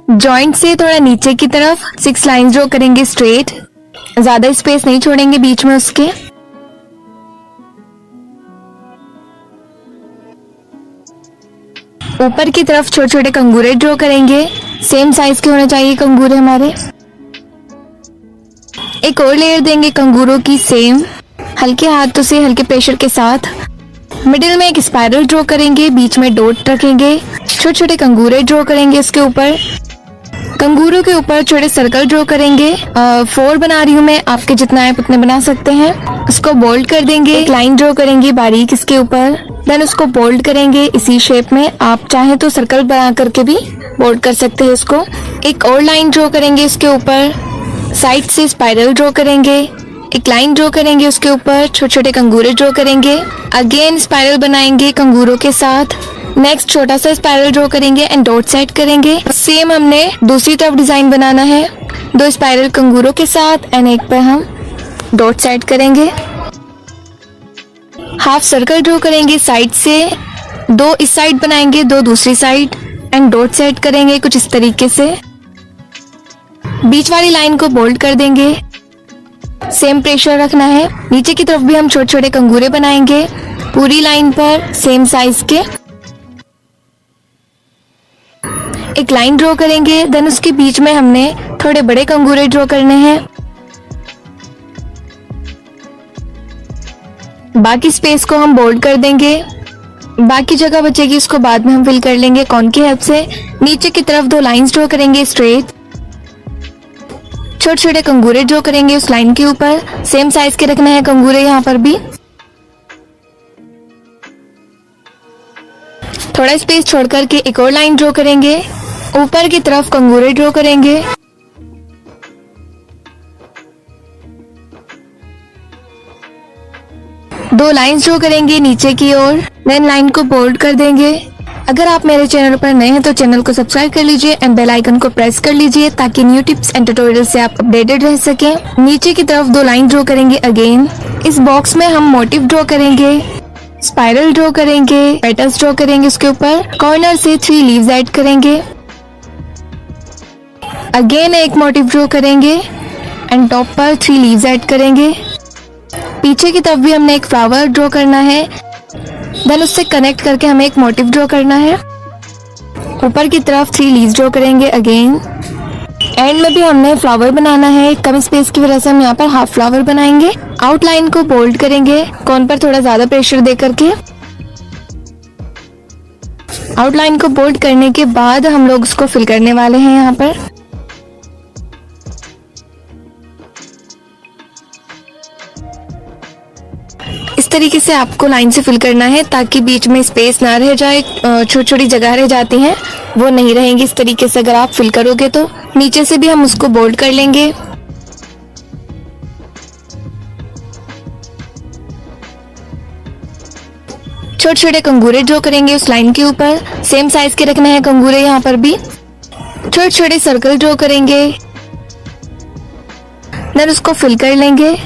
Joint से थोड़ा नीचे की तरफ 6 लाइंस ड्रॉ करेंगे स्ट्रेट, ज्यादा स्पेस नहीं छोड़ेंगे बीच में उसके। ऊपर की तरफ छोटे छोटे कंगूरे ड्रॉ करेंगे, सेम साइज के होने चाहिए कंगूरे हमारे। एक और लेयर देंगे कंगूरों की सेम, हल्के हाथों से हल्के प्रेशर के साथ। मिडिल में एक स्पाइरल ड्रॉ करेंगे, बीच में डॉट रखेंगे, छोटे छोटे कंगूरे ड्रॉ करेंगे उसके ऊपर। कंगूरों के ऊपर छोटे सर्कल ड्रॉ करेंगे। 4 बना रही हूँ मैं, आपके जितना है उतने बना सकते हैं। उसको बोल्ड कर देंगे, एक लाइन ड्रॉ करेंगे बारीक इसके ऊपर, देन उसको बोल्ड करेंगे इसी शेप में। आप चाहे तो सर्कल बना करके भी बोल्ड कर सकते हैं इसको। एक और लाइन ड्रॉ करेंगे इसके ऊपर, साइड से स्पाइरल ड्रॉ करेंगे, एक लाइन ड्रॉ करेंगे उसके ऊपर, छोटे छोटे कंगूरे ड्रॉ करेंगे, अगेन स्पाइरल बनाएंगे कंगूरों के साथ। नेक्स्ट छोटा सा स्पाइरल ड्रॉ करेंगे एंड डॉट सेट करेंगे। सेम हमने दूसरी तरफ डिजाइन बनाना है, 2 स्पाइरल कंगूरों के साथ एंड एक पे हम डॉट सेट करेंगे। हाफ सर्कल ड्रॉ करेंगे साइड से, 2 इस साइड बनाएंगे, 2 दूसरी साइड एंड डॉट सेट करेंगे कुछ इस तरीके से। बीच वाली लाइन को बोल्ड कर देंगे, सेम प्रेशर रखना है। नीचे की तरफ भी हम छोटे छोटे कंगूरे बनाएंगे पूरी लाइन पर सेम साइज के। एक लाइन ड्रॉ करेंगे, देन उसके बीच में हमने थोड़े बड़े कंगूरे ड्रॉ करने हैं। बाकी स्पेस को हम बोल्ड कर देंगे, बाकी जगह बचेगी उसको बाद में हम फिल कर लेंगे कॉन की हेल्प से। नीचे की तरफ 2 लाइंस ड्रॉ करेंगे स्ट्रेट, छोटे छोटे कंगूरे ड्रॉ करेंगे उस लाइन के ऊपर, सेम साइज के रखना है कंगूरे यहाँ पर भी। थोड़ा स्पेस छोड़ करके एक और लाइन ड्रॉ करेंगे, ऊपर की तरफ कंगूरे ड्रॉ करेंगे। दो लाइंस ड्रॉ करेंगे नीचे की ओर, देन लाइन को बोल्ड कर देंगे। अगर आप मेरे चैनल पर नए हैं तो चैनल को सब्सक्राइब कर लीजिए एंड बेल आइकन को प्रेस कर लीजिए ताकि न्यू टिप्स एंड ट्यूटोरियल से आप अपडेटेड रह सकें। नीचे की तरफ 2 लाइन ड्रॉ करेंगे अगेन। इस बॉक्स में हम मोटिव ड्रॉ करेंगे, स्पाइरल ड्रॉ करेंगे, पेटल्स ड्रॉ करेंगे उसके ऊपर। कॉर्नर से 3 लीव्स ऐड करेंगे, अगेन एक मोटिव ड्रॉ करेंगे एंड टॉप पर 3 लीव्स ऐड करेंगे। पीछे की तरफ भी हमने एक फ्लावर ड्रॉ करना है, देन उससे कनेक्ट करके हमें एक मोटिव ड्रॉ करना है। ऊपर की तरफ 3 लीव्स ड्रॉ करेंगे अगेन। एंड में भी हमने फ्लावर बनाना है, कम स्पेस की वजह से हम यहाँ पर हाफ फ्लावर बनाएंगे। आउटलाइन को बोल्ड करेंगे, कॉर्न पर थोड़ा ज्यादा प्रेशर दे करके। आउटलाइन को बोल्ड करने के बाद हम लोग उसको फिल करने वाले हैं यहाँ पर। इस तरीके से आपको लाइन से फिल करना है ताकि बीच में स्पेस ना रह जाए, छोटी छोटी जगह रह जाती हैं वो नहीं रहेंगी इस तरीके से अगर आप फिल करोगे तो। नीचे से भी हम उसको बोल्ड कर लेंगे। छोटे छोटे कंगूरे ड्रॉ करेंगे उस लाइन के ऊपर, सेम साइज के रखने हैं कंगूरे यहाँ पर भी। छोटे छोटे सर्कल ड्रॉ करेंगे, देन उसको फिल कर लेंगे।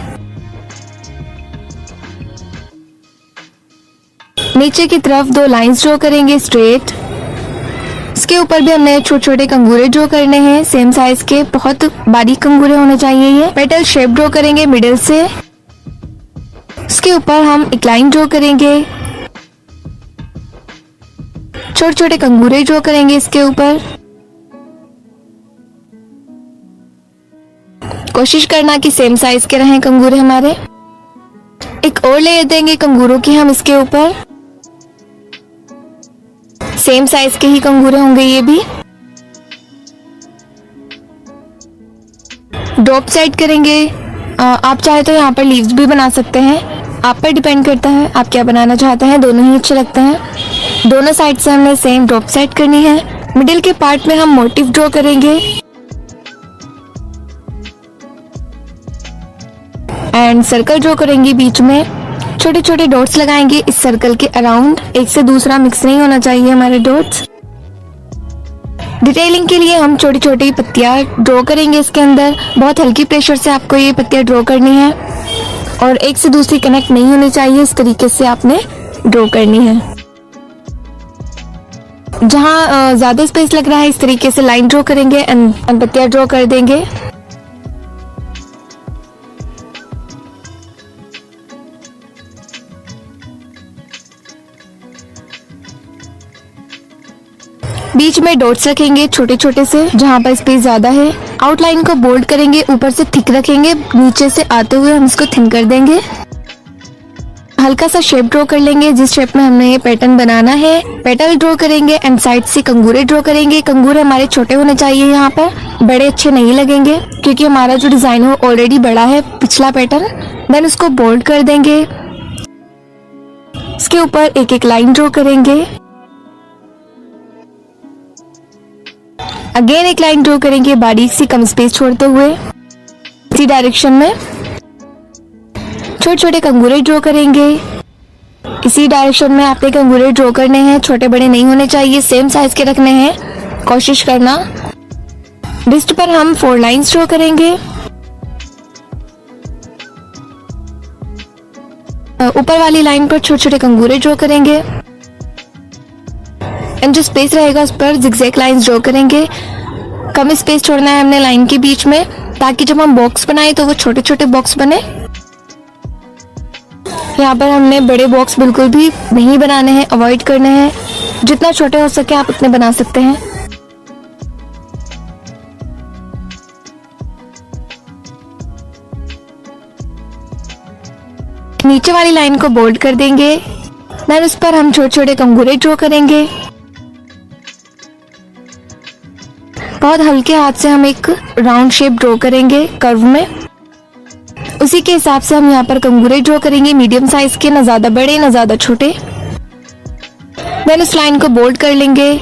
नीचे की तरफ 2 लाइंस ड्रॉ करेंगे स्ट्रेट, इसके ऊपर भी हमने छोटे छोटे कंगूरे ड्रॉ करने हैं सेम साइज के, बहुत बारीक कंगूरे होने चाहिए ये। पेटल शेप ड्रॉ करेंगे मिडिल से, इसके ऊपर हम एक लाइन ड्रॉ करेंगे, छोटे छोटे कंगूरे ड्रॉ करेंगे इसके ऊपर। कोशिश करना कि सेम साइज के रहें कंगूरे हमारे। एक और लेयर देंगे कंगूरों की हम इसके ऊपर, सेम साइज के ही कंगूरे होंगे ये भी। डॉट सेट करेंगे, आप चाहे तो यहाँ पर लीव्स भी बना सकते हैं, आप पर डिपेंड करता है आप क्या बनाना चाहते हैं, दोनों ही अच्छे लगते हैं। दोनों साइड से हमने सेम डॉट सेट करनी है। मिडिल के पार्ट में हम मोटिव ड्रॉ करेंगे एंड सर्कल ड्रॉ करेंगे बीच में। छोटे छोटे डॉट्स लगाएंगे इस सर्कल के अराउंड, एक से दूसरा मिक्स नहीं होना चाहिए हमारे डॉट्स। डिटेलिंग के लिए हम छोटी छोटी पत्तियां ड्रॉ करेंगे इसके अंदर, बहुत हल्की प्रेशर से आपको ये पत्तियां ड्रॉ करनी है और एक से दूसरी कनेक्ट नहीं होनी चाहिए, इस तरीके से आपने ड्रॉ करनी है। जहाँ ज्यादा स्पेस लग रहा है इस तरीके से लाइन ड्रॉ करेंगे एंड पत्तियां ड्रॉ कर देंगे। बीच में डॉट्स रखेंगे छोटे छोटे से जहाँ पर स्पेस ज्यादा है। आउटलाइन को बोल्ड करेंगे, ऊपर से थिक रखेंगे, नीचे से आते हुए हम इसको थिन कर देंगे। हल्का सा शेप ड्रॉ कर लेंगे जिस शेप में हमने ये पैटर्न बनाना है। पेटल ड्रॉ करेंगे एंड साइड से कंगूरे ड्रॉ करेंगे। कंगूरे हमारे छोटे होने चाहिए, यहाँ पर बड़े अच्छे नहीं लगेंगे क्योंकि हमारा जो डिजाइन है ऑलरेडी बड़ा है पिछला पैटर्न। देन उसको बोल्ड कर देंगे। इसके ऊपर एक एक लाइन ड्रॉ करेंगे। अगेन एक लाइन ड्रॉ करेंगे बारीक सी कम स्पेस छोड़ते हुए इसी डायरेक्शन में। छोटे छोटे कंगूरे ड्रॉ करेंगे। इसी डायरेक्शन में आपने कंगूरे ड्रॉ करने हैं, छोटे बड़े नहीं होने चाहिए, सेम साइज के रखने हैं, कोशिश करना। रिस्ट पर हम 4 लाइंस ड्रॉ करेंगे। ऊपर वाली लाइन पर छोटे छोटे कंगूरे ड्रॉ करेंगे एंड जो स्पेस रहेगा उस पर जिगजैग लाइंस ड्रॉ करेंगे। कम स्पेस छोड़ना है हमने लाइन के बीच में ताकि जब हम बॉक्स बनाए तो वो छोटे छोटे बॉक्स बने। यहाँ पर हमने बड़े बॉक्स बिल्कुल भी नहीं बनाने हैं, अवॉइड करने हैं। जितना छोटे हो सके आप उतने बना सकते हैं। नीचे वाली लाइन को बोल्ड कर देंगे। देन उस पर हम छोटे छोटे कंगूरे ड्रॉ करेंगे। बहुत हल्के हाथ से हम एक राउंड शेप ड्रॉ करेंगे कर्व में। उसी के हिसाब से हम यहाँ पर कंगूरे ड्रॉ करेंगे, मीडियम साइज के, ना ज्यादा बड़े ना ज्यादा छोटे। देन उस लाइन को बोल्ड कर लेंगे।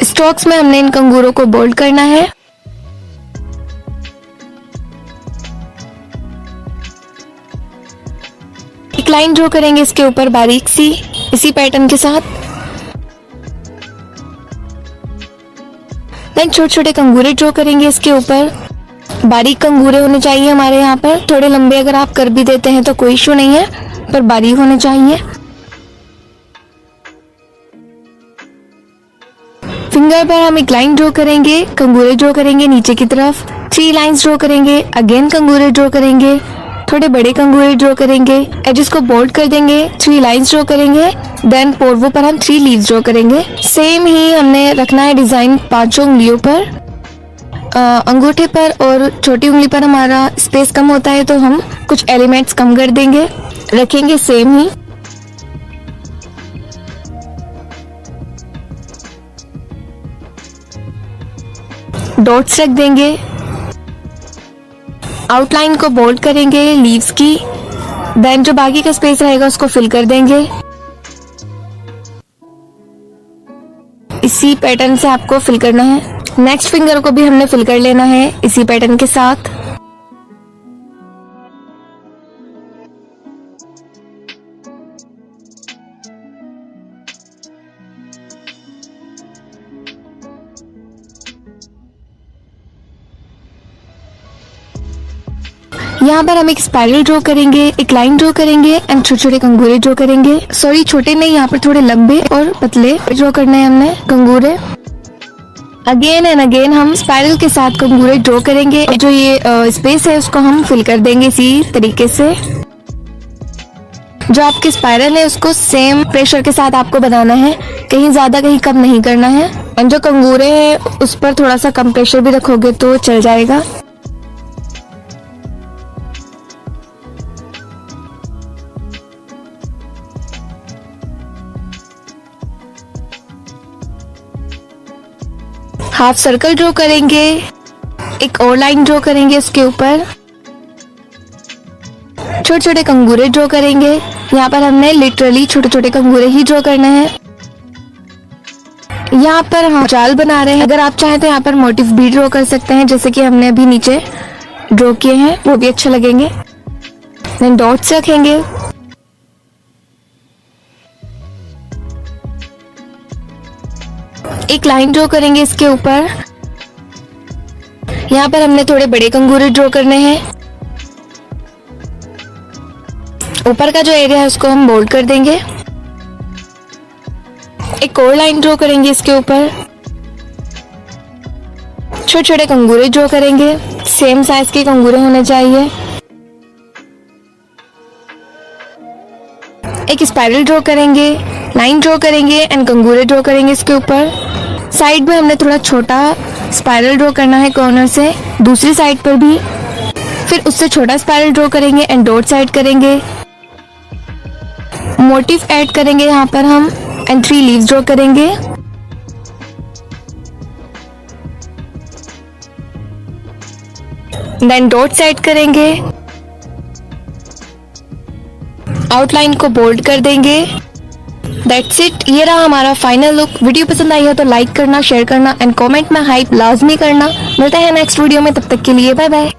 स्ट्रोक्स में हमने इन कंगूरों को बोल्ड करना है। एक लाइन ड्रॉ करेंगे इसके ऊपर बारीक सी इसी पैटर्न के साथ। देन छोटे छोटे कंगूरे ड्रॉ करेंगे इसके ऊपर। बारीक कंगूरे होने चाहिए हमारे यहाँ पर, थोड़े लंबे अगर आप कर भी देते हैं तो कोई इशू नहीं है, पर बारीक होने चाहिए। फिंगर पर हम एक लाइन ड्रॉ करेंगे, कंगूरे ड्रॉ करेंगे नीचे की तरफ। 3 लाइंस ड्रॉ करेंगे, अगेन कंगूरे ड्रॉ करेंगे, थोड़े बड़े कंगूरे ड्रॉ करेंगे, एजेस को बोल्ड कर देंगे, 3 लाइंस ड्रॉ करेंगे। देन पोर्वो पर हम 3 लीव्स ड्रॉ करेंगे। सेम ही हमने रखना है डिजाइन 5 उंगलियों पर। अंगूठे पर और छोटी उंगली पर हमारा स्पेस कम होता है तो हम कुछ एलिमेंट्स कम कर देंगे, रखेंगे सेम ही। डॉट्स रख देंगे। आउटलाइन को बोल्ड करेंगे लीव्स की। देन जो बाकी का स्पेस रहेगा उसको फिल कर देंगे। इसी पैटर्न से आपको फिल करना है। नेक्स्ट फिंगर को भी हमने फिल कर लेना है इसी पैटर्न के साथ। यहाँ पर हम एक स्पाइरल ड्रॉ करेंगे, एक लाइन ड्रॉ करेंगे एंड छोटे छोटे कंगूरे ड्रॉ करेंगे। सॉरी, छोटे नहीं, यहाँ पर थोड़े लंबे और पतले ड्रॉ करने हैं हमने कंगूरे। अगेन एंड अगेन हम स्पाइरल के साथ कंगूरे ड्रॉ करेंगे। जो ये स्पेस है उसको हम फिल कर देंगे इसी तरीके से। जो आपके स्पाइरल है उसको सेम प्रेशर के साथ आपको बनाना है, कहीं ज्यादा कहीं कम नहीं करना है। एंड जो कंगूरे है उस पर थोड़ा सा कम प्रेशर भी रखोगे तो चल जाएगा। हाफ सर्कल ड्रॉ करेंगे, एक और लाइन ड्रॉ करेंगे उसके ऊपर। छोटे छोटे कंगूरे ड्रॉ करेंगे। यहाँ पर हमने लिटरली छोटे छोटे कंगूरे ही ड्रॉ करने हैं। यहाँ पर हम जाल बना रहे हैं। अगर आप चाहें तो यहाँ पर मोटिव भी ड्रॉ कर सकते हैं, जैसे कि हमने अभी नीचे ड्रॉ किए हैं, वो भी अच्छे लगेंगे। देन डॉट्स रखेंगे। एक लाइन ड्रॉ करेंगे इसके ऊपर। यहाँ पर हमने थोड़े बड़े कंगूरे ड्रॉ करने हैं। ऊपर का जो एरिया है उसको हम बोल्ड कर देंगे। एक और लाइन ड्रॉ करेंगे इसके ऊपर। छोटे छोटे कंगूरे ड्रॉ करेंगे, सेम साइज के कंगूरे होने चाहिए। एक स्पाइरल ड्रॉ करेंगे, लाइन ड्रॉ करेंगे एंड कंगूरे ड्रॉ करेंगे इसके ऊपर। साइड में हमने थोड़ा छोटा स्पाइरल ड्रॉ करना है कॉर्नर से, दूसरी साइड पर भी। फिर उससे छोटा स्पाइरल ड्रॉ करेंगे एंड डॉट साइड करेंगे। मोटिव ऐड करेंगे यहाँ पर हम एंड 3 लीव्स ड्रॉ करेंगे। देन डॉट साइड करेंगे, आउटलाइन को बोल्ड कर देंगे। दैट्स इट, ये रहा हमारा फाइनल लुक। वीडियो पसंद आई हो तो लाइक करना, शेयर करना एंड कमेंट में हाइप लाजमी करना। मिलते हैं नेक्स्ट वीडियो में, तब तक के लिए बाय बाय।